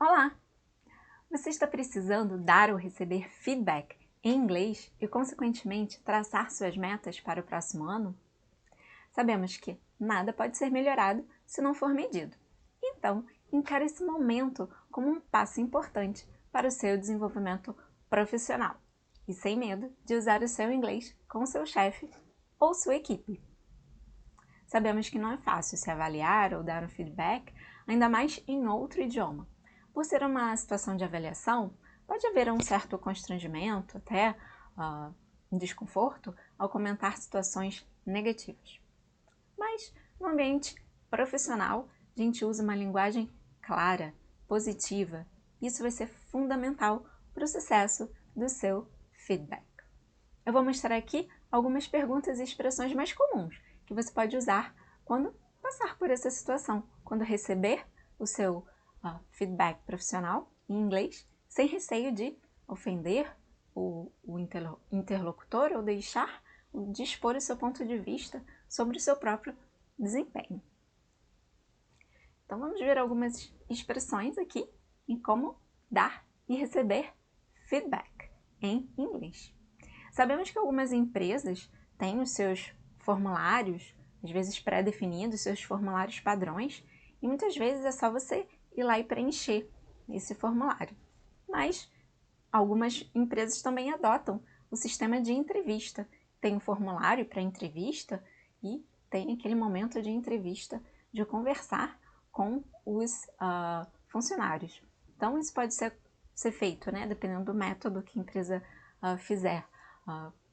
Olá! Você está precisando dar ou receber feedback em inglês e, consequentemente, traçar suas metas para o próximo ano? Sabemos que nada pode ser melhorado se não for medido. Então, encare esse momento como um passo importante para o seu desenvolvimento profissional e sem medo de usar o seu inglês com seu chefe ou sua equipe. Sabemos que não é fácil se avaliar ou dar um feedback, ainda mais em outro idioma. Por ser uma situação de avaliação, pode haver um certo constrangimento, até um desconforto, ao comentar situações negativas. Mas, no ambiente profissional, a gente usa uma linguagem clara, positiva. Isso vai ser fundamental para o sucesso do seu feedback. Eu vou mostrar aqui algumas perguntas e expressões mais comuns que você pode usar quando passar por essa situação, quando receber o seu feedback profissional em inglês, sem receio de ofender o interlocutor ou deixar de expor o seu ponto de vista sobre o seu próprio desempenho. Então vamos ver algumas expressões aqui em como dar e receber feedback em inglês. Sabemos que algumas empresas têm os seus formulários, às vezes pré-definidos, seus formulários padrões, e muitas vezes é só você ir lá e preencher esse formulário. Mas algumas empresas também adotam o sistema de entrevista. Tem um formulário para entrevista e tem aquele momento de entrevista, de conversar com os funcionários. Então isso pode ser feito, né, dependendo do método que a empresa fizer.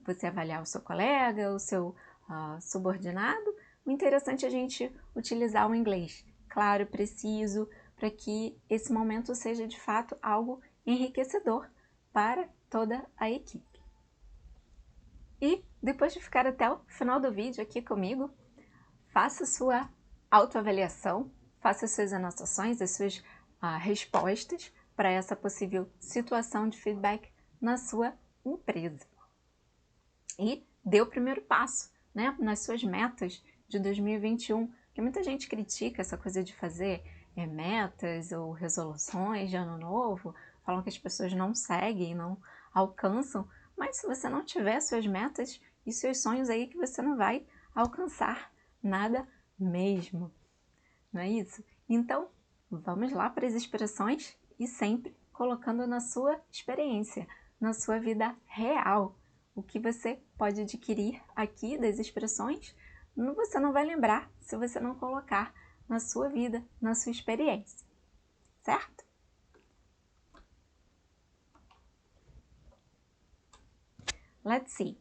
Você avaliar o seu colega, o seu subordinado. O interessante é a gente utilizar o inglês claro, preciso, para que esse momento seja de fato algo enriquecedor para toda a equipe. E depois de ficar até o final do vídeo aqui comigo, faça sua autoavaliação, faça suas anotações, as suas respostas para essa possível situação de feedback na sua empresa. E dê o primeiro passo, né, nas suas metas de 2021, porque muita gente critica essa coisa de fazer metas ou resoluções de ano novo, falam que as pessoas não seguem, não alcançam, mas se você não tiver suas metas e seus sonhos aí que você não vai alcançar nada mesmo, não é isso? Então, vamos lá para as expressões e sempre colocando na sua experiência, na sua vida real. O que você pode adquirir aqui das expressões, você não vai lembrar se você não colocar na sua vida, na sua experiência, certo? Let's see.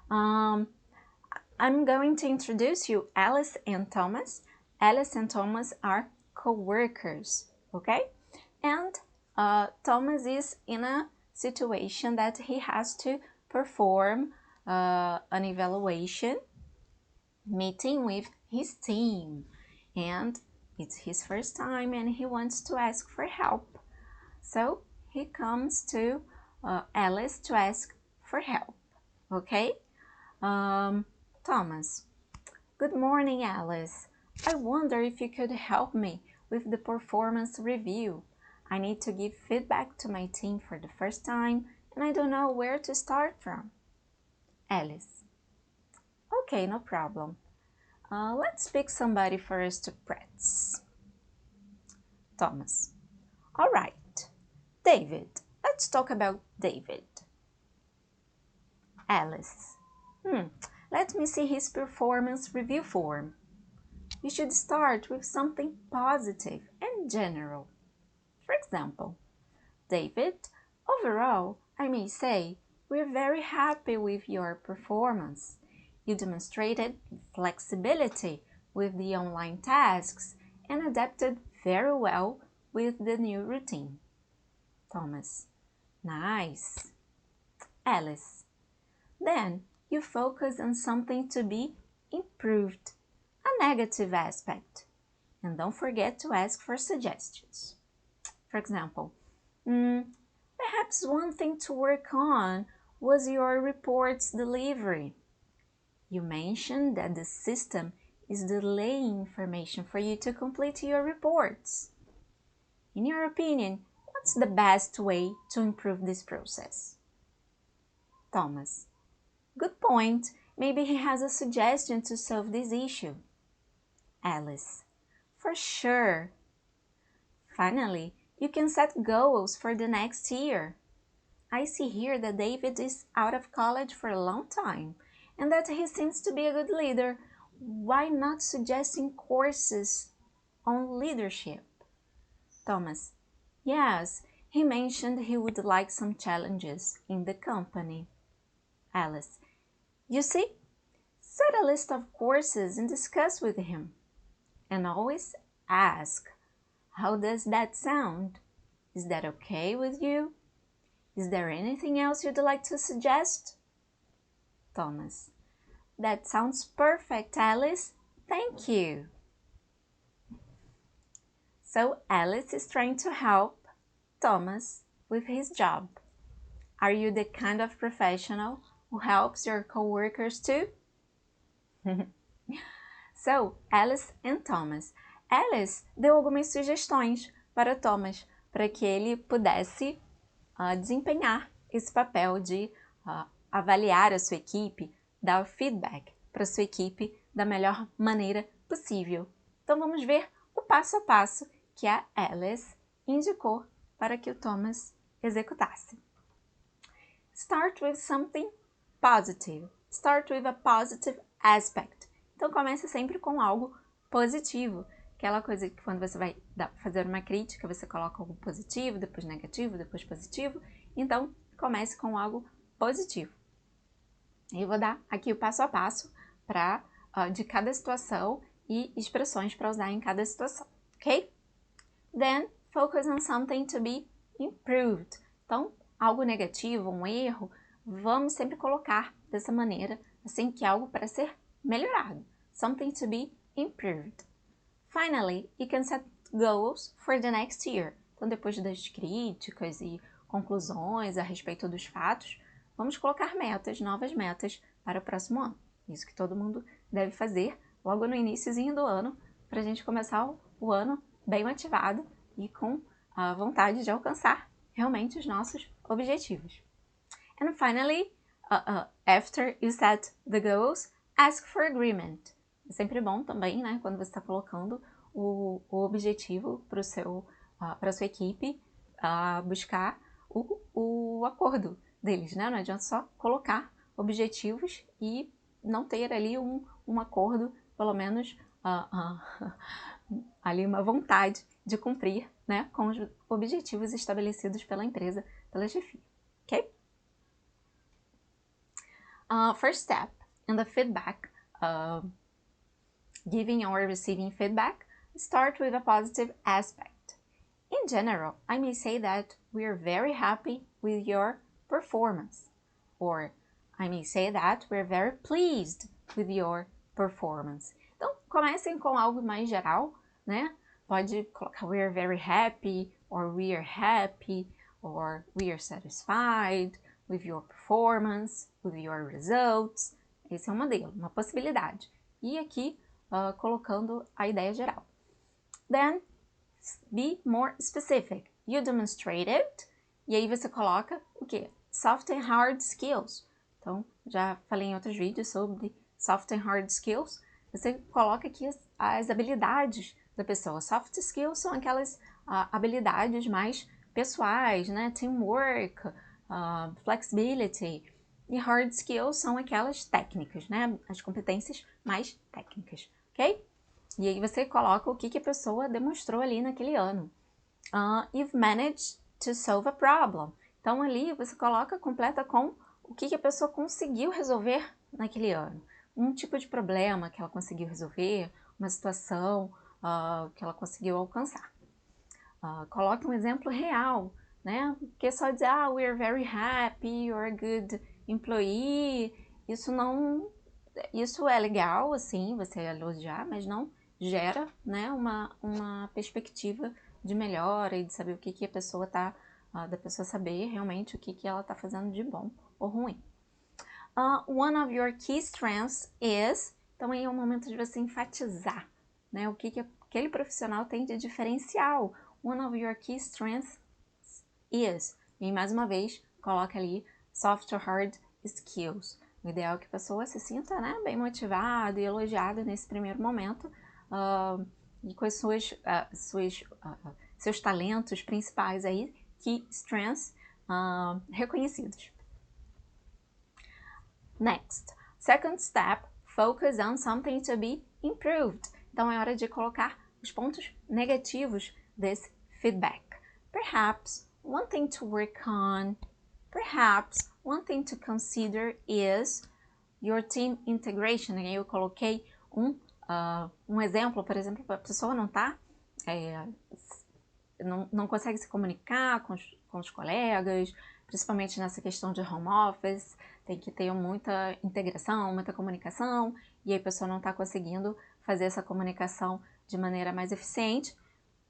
I'm going to introduce you Alice and Thomas. Alice and Thomas are co-workers, okay? And Thomas is in a situation that he has to perform an evaluation meeting with his team, and it's his first time and he wants to ask for help. So he comes to Alice to ask for help, okay? Thomas, good morning, Alice. I wonder if you could help me with the performance review. I need to give feedback to my team for the first time and I don't know where to start from. Alice, okay, no problem. Let's pick somebody for us to practice. Thomas, all right. David, let's talk about David. Alice, let me see his performance review form. You should start with something positive and general. For example, David, overall, I may say, we're very happy with your performance. You demonstrated flexibility with the online tasks and adapted very well with the new routine. Thomas, nice. Alice, then you focus on something to be improved, a negative aspect, and don't forget to ask for suggestions. For example, perhaps one thing to work on was your report's delivery. You mentioned that the system is delaying information for you to complete your reports. In your opinion, what's the best way to improve this process? Thomas: Good point. Maybe he has a suggestion to solve this issue. Alice: For sure. Finally, you can set goals for the next year. I see here that David is out of college for a long time and that he seems to be a good leader. Why not suggesting courses on leadership? Thomas: Yes, he mentioned he would like some challenges in the company. Alice: You see, set a list of courses and discuss with him. And always ask, how does that sound? Is that okay with you? Is there anything else you'd like to suggest? Thomas: That sounds perfect, Alice. Thank you. So Alice is trying to help Thomas with his job. Are you the kind of professional who helps your coworkers too? So, Alice and Thomas. Alice deu algumas sugestões para Thomas para que ele pudesse desempenhar esse papel de avaliar a sua equipe, dar feedback para a sua equipe da melhor maneira possível. Então vamos ver o passo a passo que a Alice indicou para que o Thomas executasse. Start with something positive. Start with a positive aspect. Então comece sempre com algo positivo. Aquela coisa que quando você vai fazer uma crítica, você coloca algo positivo, depois negativo, depois positivo. Então, comece com algo positivo. Eu vou dar aqui o passo a passo de cada situação e expressões para usar em cada situação, ok? Then, focus on something to be improved. Então, algo negativo, um erro, vamos sempre colocar dessa maneira, assim que algo para ser melhorado. Something to be improved. Finally, you can set goals for the next year. Então, depois das críticas e conclusões a respeito dos fatos, vamos colocar metas, novas metas para o próximo ano. Isso que todo mundo deve fazer logo no iniciozinho do ano, para a gente começar o ano bem motivado e com a vontade de alcançar realmente os nossos objetivos. And finally, after you set the goals, ask for agreement. É sempre bom também, né, quando você está colocando o objetivo para a sua equipe, buscar o acordo deles, né? Não adianta só colocar objetivos e não ter ali um acordo, pelo menos ali uma vontade de cumprir, né, com os objetivos estabelecidos pela empresa, pela chefia, ok? First step in the feedback, giving or receiving feedback, start with a positive aspect. In general, I may say that we are very happy with your performance, or I may say that we're very pleased with your performance. Então, comecem com algo mais geral, né? Pode colocar we are very happy, or we are happy, or we are satisfied with your performance, with your results. Esse é um modelo, uma possibilidade. E aqui, colocando a ideia geral. Then, be more specific. You demonstrated. E aí você coloca o quê? Soft and hard skills. Então, já falei em outros vídeos sobre soft and hard skills. Você coloca aqui as habilidades da pessoa. Soft skills são aquelas habilidades mais pessoais, né? Teamwork, flexibility. E hard skills são aquelas técnicas, né? As competências mais técnicas, ok? E aí você coloca o que a pessoa demonstrou ali naquele ano. You've managed to solve a problem. Então ali você completa com o que a pessoa conseguiu resolver naquele ano. Um tipo de problema que ela conseguiu resolver, uma situação que ela conseguiu alcançar. Coloque um exemplo real, né? Porque só dizer, we're very happy, you're a good employee, isso é legal, assim, você elogiar, mas não gera, né, uma perspectiva de melhora e de saber o que a pessoa da pessoa saber realmente o que ela está fazendo de bom ou ruim. One of your key strengths is, então aí é o momento de você enfatizar, né, o que aquele profissional tem de diferencial, one of your key strengths is. E mais uma vez, coloca ali soft or hard skills. O ideal é que a pessoa se sinta, né, bem motivada e elogiada nesse primeiro momento e com as seus talentos principais aí, key strengths, reconhecidos. Next, second step, focus on something to be improved. Então é hora de colocar os pontos negativos desse feedback. Perhaps one thing to work on, perhaps one thing to consider is your team integration. E aí eu coloquei um exemplo, por exemplo, a pessoa não consegue se comunicar com os colegas, principalmente nessa questão de home office, tem que ter muita integração, muita comunicação, e aí a pessoa não está conseguindo fazer essa comunicação de maneira mais eficiente,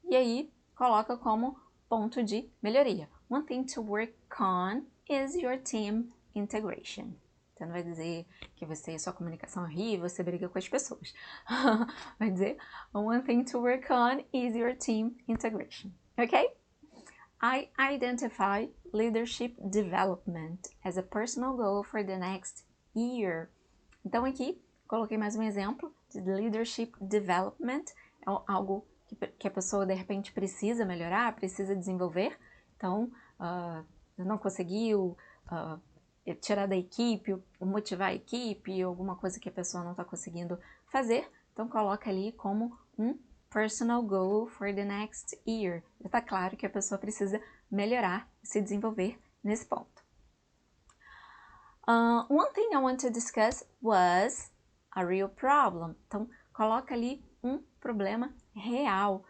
e aí coloca como ponto de melhoria. One thing to work on is your team integration. Você não vai dizer que sua comunicação é horrível, você briga com as pessoas. Vai dizer, one thing to work on is your team integration. Ok? I identify leadership development as a personal goal for the next year. Então aqui, coloquei mais um exemplo de leadership development, é algo que a pessoa de repente precisa melhorar, precisa desenvolver. Então, não conseguiu tirar da equipe, motivar a equipe, alguma coisa que a pessoa não está conseguindo fazer, então coloca ali como um personal goal for the next year. Está claro que a pessoa precisa melhorar, se desenvolver nesse ponto. One thing I want to discuss was a real problem. Então, coloca ali um problema real.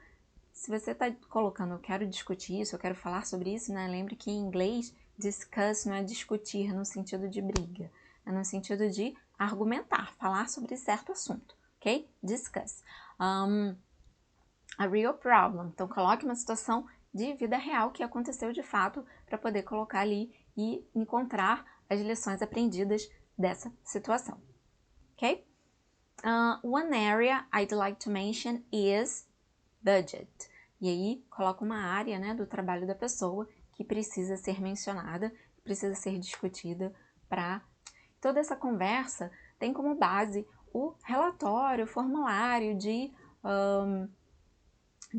Se você está colocando, eu quero discutir isso, eu quero falar sobre isso, né? Lembre que em inglês, discuss não é discutir no sentido de briga, é no sentido de argumentar, falar sobre certo assunto, ok? Discuss. A real problem. Então, coloque uma situação de vida real que aconteceu de fato para poder colocar ali e encontrar as lições aprendidas dessa situação, ok? One area I'd like to mention is budget. E aí, coloca uma área, né, do trabalho da pessoa que precisa ser mencionada, precisa ser discutida para... Toda essa conversa tem como base o relatório, o formulário de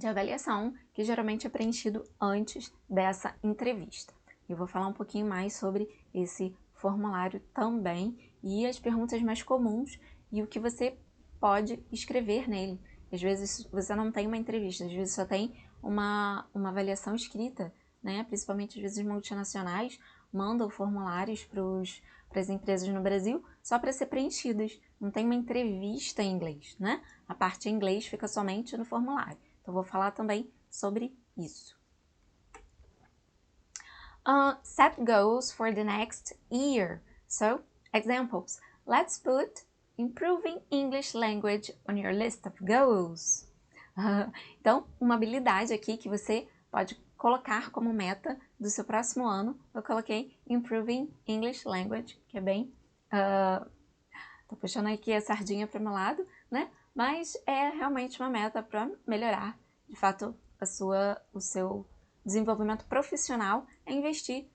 avaliação, que geralmente é preenchido antes dessa entrevista. Eu vou falar um pouquinho mais sobre esse formulário também e as perguntas mais comuns e o que você pode escrever nele. Às vezes você não tem uma entrevista, às vezes só tem uma avaliação escrita, né? Principalmente às vezes multinacionais mandam formulários para as empresas no Brasil só para ser preenchidas. Não tem uma entrevista em inglês, né? A parte em inglês fica somente no formulário. Então, vou falar também sobre isso. Set goals for the next year. So, examples. Let's put improving English language on your list of goals. Então, uma habilidade aqui que você pode colocar como meta do seu próximo ano. Eu coloquei improving English language, que é bem... Tô puxando aqui a sardinha para o meu lado, né? Mas é realmente uma meta para melhorar, de fato, o seu desenvolvimento profissional é investir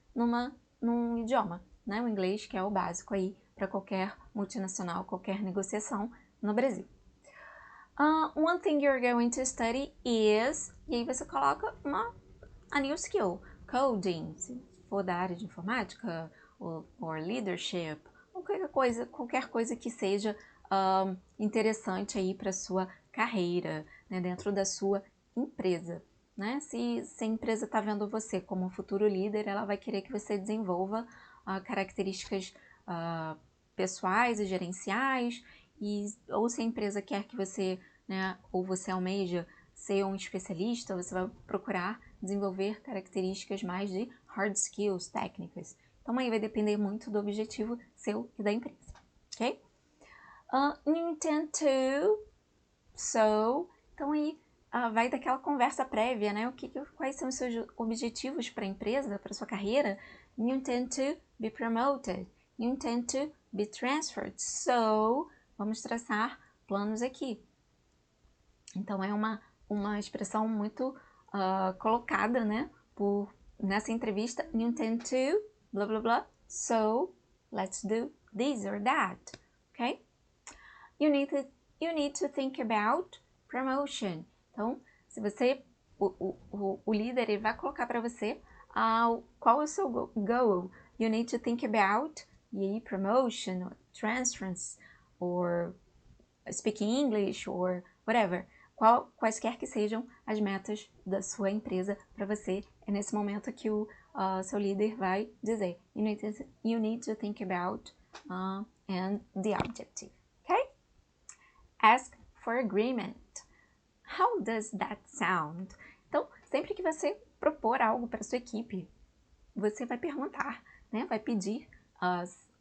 num idioma, né? O inglês, que é o básico aí para qualquer multinacional, qualquer negociação no Brasil. One thing you're going to study is... E aí você coloca a new skill, coding, se for da área de informática, ou leadership, qualquer coisa que seja interessante aí para sua carreira, né, dentro da sua empresa, né? Se a empresa está vendo você como um futuro líder, ela vai querer que você desenvolva características pessoais e gerenciais, ou se a empresa quer que você, né, ou você almeja ser um especialista, você vai procurar desenvolver características mais de hard skills, técnicas. Então aí vai depender muito do objetivo seu e da empresa, ok? You intend to, so, então aí vai daquela conversa prévia, né? Quais são os seus objetivos para a empresa, para a sua carreira? You intend to be promoted, you intend to be transferred, so, vamos traçar planos aqui. Então é uma expressão muito colocada, né, nessa entrevista, you intend to, blá blá blá, so let's do this or that, ok? You need to think about promotion. Então, se você, o líder, ele vai colocar para você qual é o seu goal. You need to think about, e aí, promotion, or transference, or speaking English, or whatever. Quaisquer que sejam as metas da sua empresa para você. É nesse momento que o seu líder vai dizer. You need to think about and the objective. Okay? Ask for agreement. How does that sound? Então, sempre que você propor algo para sua equipe, você vai perguntar, né? Vai pedir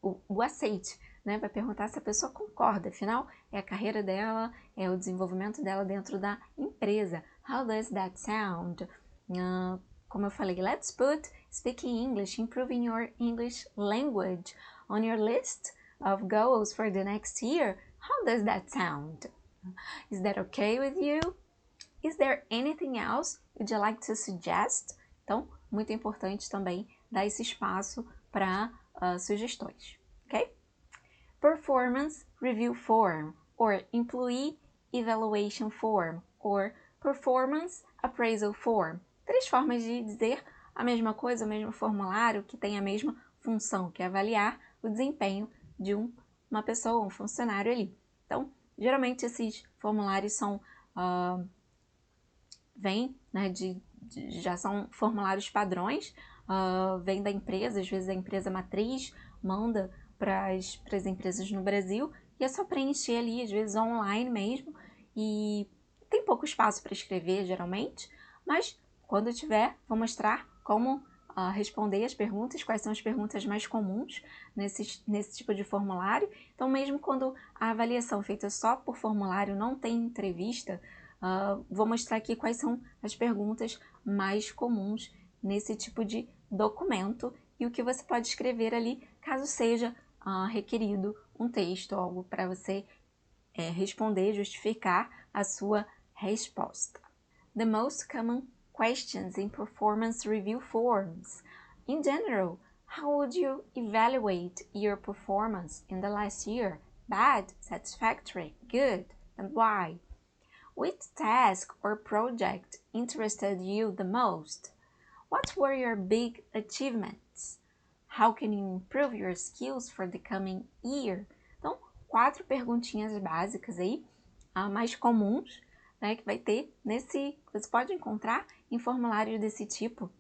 o aceite, né? Vai perguntar se a pessoa concorda. Afinal, é a carreira dela, é o desenvolvimento dela dentro da empresa. How does that sound? Como eu falei, let's put speaking English, improving your English language on your list of goals for the next year. How does that sound? Is that okay with you? Is there anything else would you like to suggest? Então, muito importante também dar esse espaço para sugestões, ok? Performance Review Form, or Employee Evaluation Form, or Performance Appraisal Form. 3 formas de dizer a mesma coisa, o mesmo formulário, que tem a mesma função, que é avaliar o desempenho de uma pessoa, um funcionário ali. Então, geralmente esses formulários são né, já são formulários padrões, vem da empresa, às vezes a empresa matriz manda para as empresas no Brasil e é só preencher ali, às vezes online mesmo, e tem pouco espaço para escrever geralmente, mas quando tiver, vou mostrar como responder as perguntas, quais são as perguntas mais comuns nesse tipo de formulário. Então, mesmo quando a avaliação feita só por formulário não tem entrevista, vou mostrar aqui quais são as perguntas mais comuns nesse tipo de documento e o que você pode escrever ali, caso seja requerido um texto, algo para você responder, justificar a sua resposta. The most common questions in performance review forms. In general, how would you evaluate your performance in the last year? Bad, satisfactory, good, and why? Which task or project interested you the most? What were your big achievements? How can you improve your skills for the coming year? Então, 4 perguntinhas básicas aí, mais comuns, né, que vai ter você pode encontrar em formulários desse tipo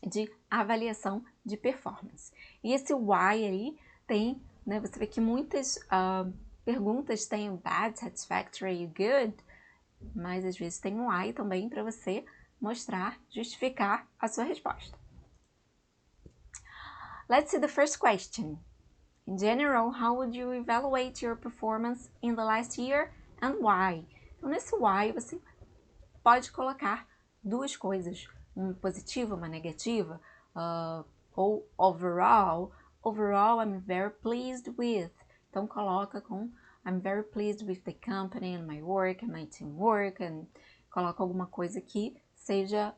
de avaliação de performance. E esse why aí tem, né, você vê que muitas perguntas têm bad, satisfactory e good, mas às vezes tem um why também para você mostrar, justificar a sua resposta. Let's see the first question. In general, how would you evaluate your performance in the last year and why? Então, nesse why, você pode colocar 2 coisas, uma positiva, uma negativa, ou overall. Overall, I'm very pleased with. Então, coloca com I'm very pleased with the company and my work and my teamwork, and coloca alguma coisa que seja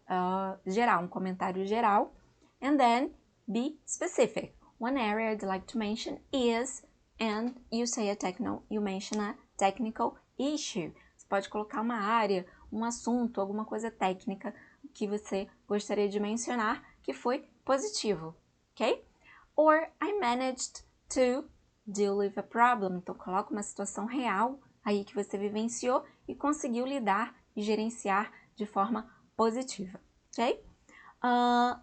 geral, um comentário geral. And then, be specific. One area I'd like to mention is, and you mention a technical issue. Você pode colocar uma área, um assunto, alguma coisa técnica que você gostaria de mencionar que foi positivo, ok? Or, I managed to deal with a problem. Então, coloca uma situação real aí que você vivenciou e conseguiu lidar e gerenciar de forma positiva, ok?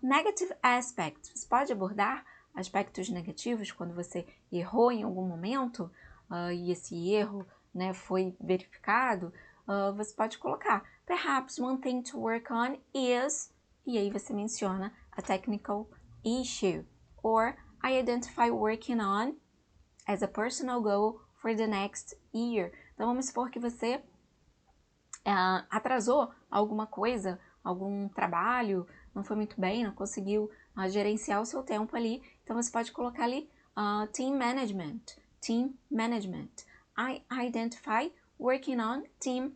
Negative aspects. Você pode abordar aspectos negativos quando você errou em algum momento e esse erro, né, foi verificado. Você pode colocar perhaps one thing to work on is, e aí você menciona a technical issue. Or I identify working on as a personal goal for the next year. Então vamos supor que você atrasou alguma coisa, algum trabalho, não foi muito bem, não conseguiu gerenciar o seu tempo ali. Então você pode colocar ali team management. Team management. I identify working on team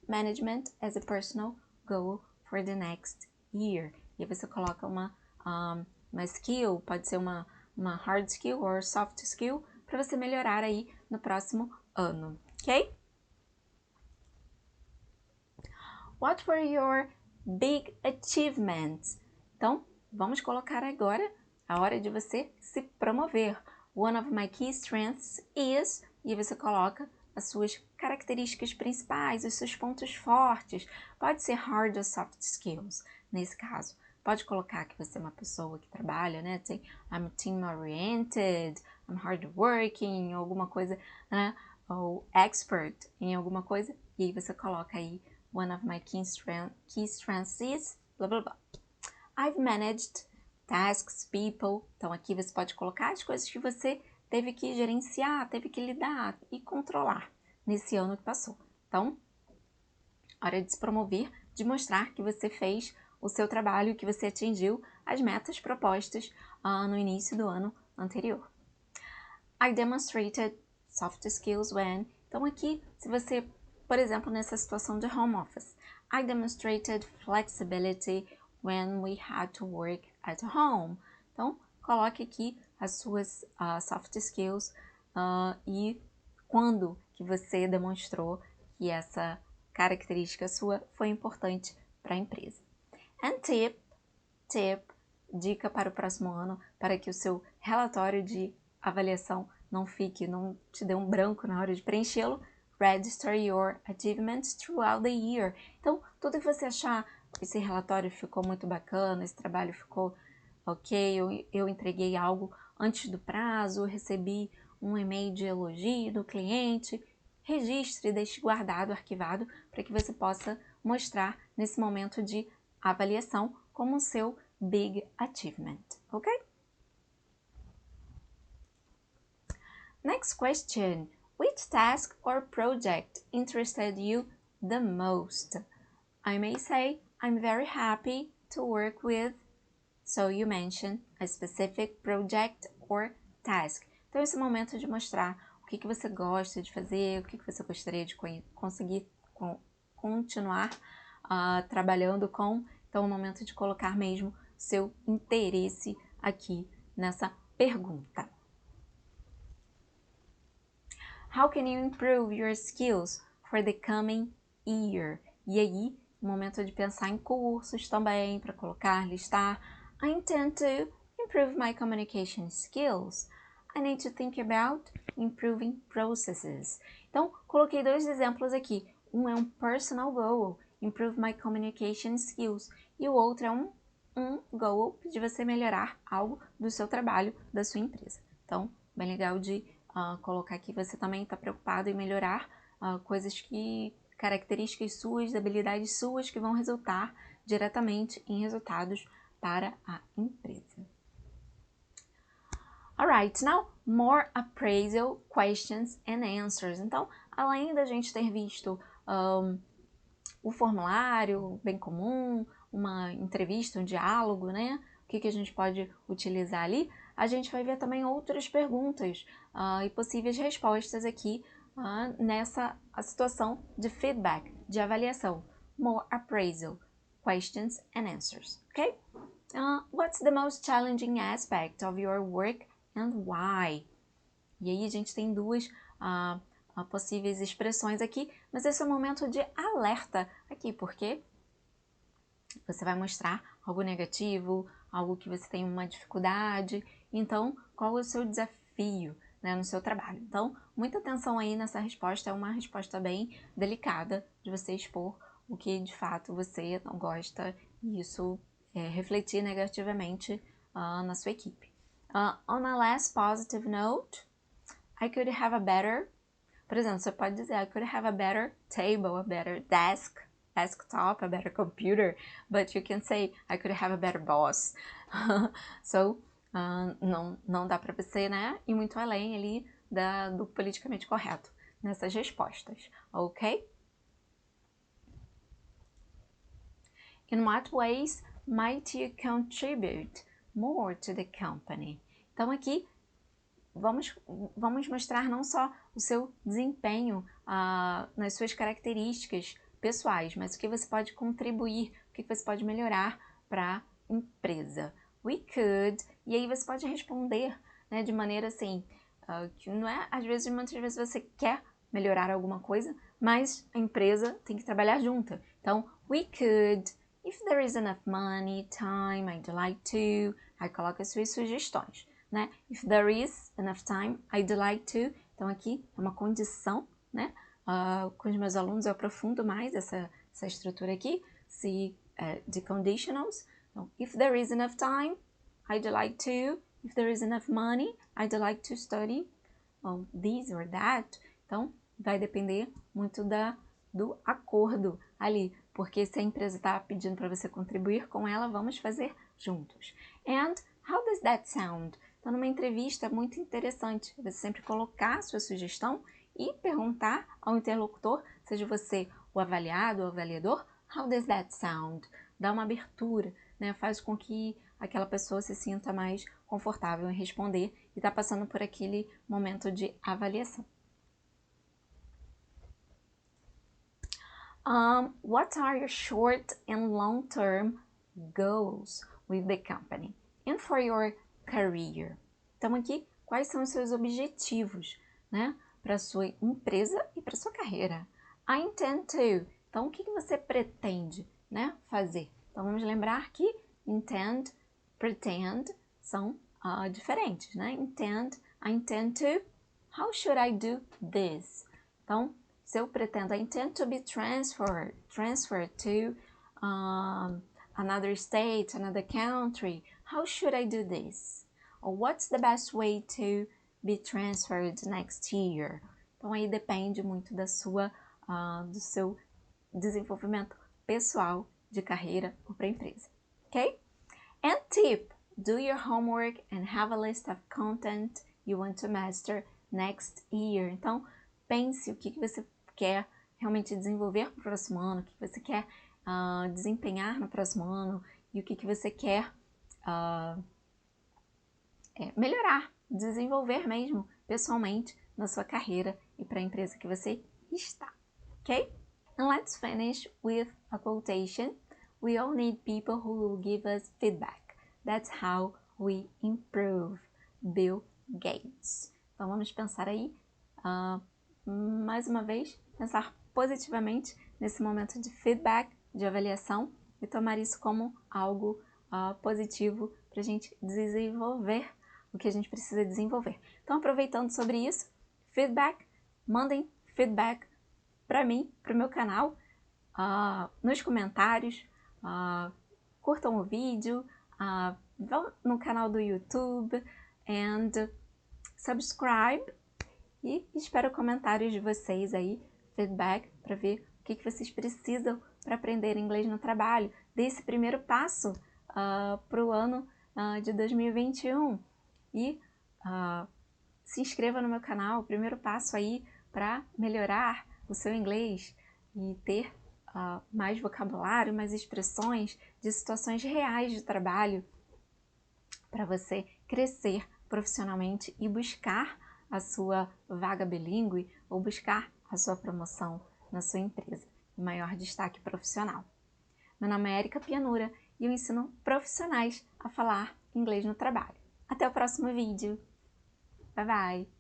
management as a personal goal for the next year? E aí você coloca uma skill, pode ser uma hard skill or soft skill, para você melhorar aí no próximo ano, ok? What were your big achievements? Então, vamos colocar agora a hora de você se promover. One of my key strengths is... E você coloca as suas características principais, os seus pontos fortes. Pode ser hard or soft skills, nesse caso. Pode colocar que você é uma pessoa que trabalha, né? Tem I'm team-oriented, I'm hardworking, alguma coisa, né? Ou expert em alguma coisa. E aí você coloca aí one of my key strengths is... blá, blá, blá. I've managed tasks, people. Então aqui você pode colocar as coisas que você teve que gerenciar, teve que lidar e controlar nesse ano que passou. Então, hora de se promover, de mostrar que você fez o seu trabalho e que você atingiu as metas propostas no início do ano anterior. I demonstrated soft skills when... Então aqui, se você, por exemplo, nessa situação de home office, I demonstrated flexibility when we had to work at home. Então, coloque aqui as suas soft skills e quando que você demonstrou que essa característica sua foi importante para a empresa. And tip, dica para o próximo ano, para que o seu relatório de avaliação não te dê um branco na hora de preenchê-lo. Register your achievements throughout the year. Então, tudo que você achar, esse relatório ficou muito bacana, esse trabalho ficou ok, eu entreguei algo antes do prazo, recebi um e-mail de elogio do cliente, registre, deixe guardado, arquivado, para que você possa mostrar nesse momento de avaliação como o seu big achievement, ok? Next question. Which task or project interested you the most? I may say, I'm very happy to work with... So you mention a specific project or task. Então, esse é o momento de mostrar o que você gosta de fazer, o que você gostaria de conseguir continuar trabalhando com. Então, é o momento de colocar mesmo seu interesse aqui nessa pergunta. How can you improve your skills for the coming year? E aí, o momento de pensar em cursos também, para colocar, listar. I intend to improve my communication skills. I need to think about improving processes. Então, coloquei dois exemplos aqui. Um é um personal goal, improve my communication skills. E o outro é um goal de você melhorar algo do seu trabalho, da sua empresa. Então, bem legal de colocar aqui, você também está preocupado em melhorar características suas, habilidades suas que vão resultar diretamente em resultados para a empresa. Alright, now more appraisal questions and answers. Então, além da gente ter visto o formulário bem comum, uma entrevista, um diálogo, né? O que a gente pode utilizar ali? A gente vai ver também outras perguntas e possíveis respostas aqui nessa situação de feedback, de avaliação. More appraisal, questions and answers, ok? What's the most challenging aspect of your work and why? E aí a gente tem duas possíveis expressões aqui, mas esse é o momento de alerta aqui, porque você vai mostrar algo negativo, algo que você tem uma dificuldade. Então, qual é o seu desafio, né, no seu trabalho? Então, muita atenção aí nessa resposta. É uma resposta bem delicada de você expor o que de fato você não gosta e isso refletir negativamente na sua equipe. On a less positive note, I could have a better... Por exemplo, você pode dizer, I could have a better table, a better desktop, a better computer, but you can say, I could have a better boss. So, não dá para você, né, ir muito além ali do politicamente correto nessas respostas, ok? In what ways might you contribute more to the company? Então aqui vamos mostrar não só o seu desempenho nas suas características pessoais, mas o que você pode contribuir, o que você pode melhorar para a empresa. We could, e aí você pode responder, né, de maneira assim, que não é, às vezes, muitas vezes você quer melhorar alguma coisa, mas a empresa tem que trabalhar junto. Então, we could, if there is enough money, time, I'd like to, aí coloca as suas sugestões, né? If there is enough time, I'd like to, então aqui é uma condição, né? Com os meus alunos eu aprofundo mais essa estrutura aqui, de conditionals. Então, if there is enough time, I'd like to. If there is enough money, I'd like to study this or that. Então, vai depender muito do acordo ali, porque se a empresa está pedindo para você contribuir com ela, vamos fazer juntos. And how does that sound? Então, numa entrevista é muito interessante você sempre colocar a sua sugestão e perguntar ao interlocutor, seja você o avaliado ou avaliador, how does that sound? Dá uma abertura, né? Faz com que aquela pessoa se sinta mais confortável em responder e está passando por aquele momento de avaliação. What are your short and long-term goals with the company and for your career? Então aqui, quais são os seus objetivos, né, para a sua empresa e para a sua carreira? I intend to. Então, o que você pretende, né, fazer? Então, vamos lembrar que intend, pretend são diferentes, né? Intend, I intend to. How should I do this? Então, se eu pretendo, I intend to be transferred to another state, another country. How should I do this? Or what's the best way to be transferred next year? Então aí depende muito do seu desenvolvimento pessoal de carreira ou para a empresa, ok? And tip, do your homework and have a list of content you want to master next year. Então pense o que você quer realmente desenvolver para o próximo ano, o que você quer desempenhar no próximo ano e o que você quer melhorar, desenvolver mesmo pessoalmente na sua carreira e para a empresa que você está, ok? And let's finish with a quotation. We all need people who will give us feedback. That's how we improve. Bill Gates. Então vamos pensar aí, mais uma vez, pensar positivamente nesse momento de feedback, de avaliação e tomar isso como algo positivo para a gente desenvolver o que a gente precisa desenvolver. Então, aproveitando sobre isso, feedback, mandem feedback para mim, para o meu canal, nos comentários, curtam o vídeo, vão no canal do YouTube and subscribe e espero comentários de vocês aí, feedback, para ver o que vocês precisam para aprender inglês no trabalho. Dê esse primeiro passo para o ano de 2021 e se inscreva no meu canal, o primeiro passo aí para melhorar o seu inglês e ter mais vocabulário, mais expressões de situações reais de trabalho para você crescer profissionalmente e buscar a sua vaga bilíngue ou buscar a sua promoção na sua empresa, o maior destaque profissional. Meu nome é Erika Pianura e eu ensino profissionais a falar inglês no trabalho. Até o próximo vídeo. Bye bye!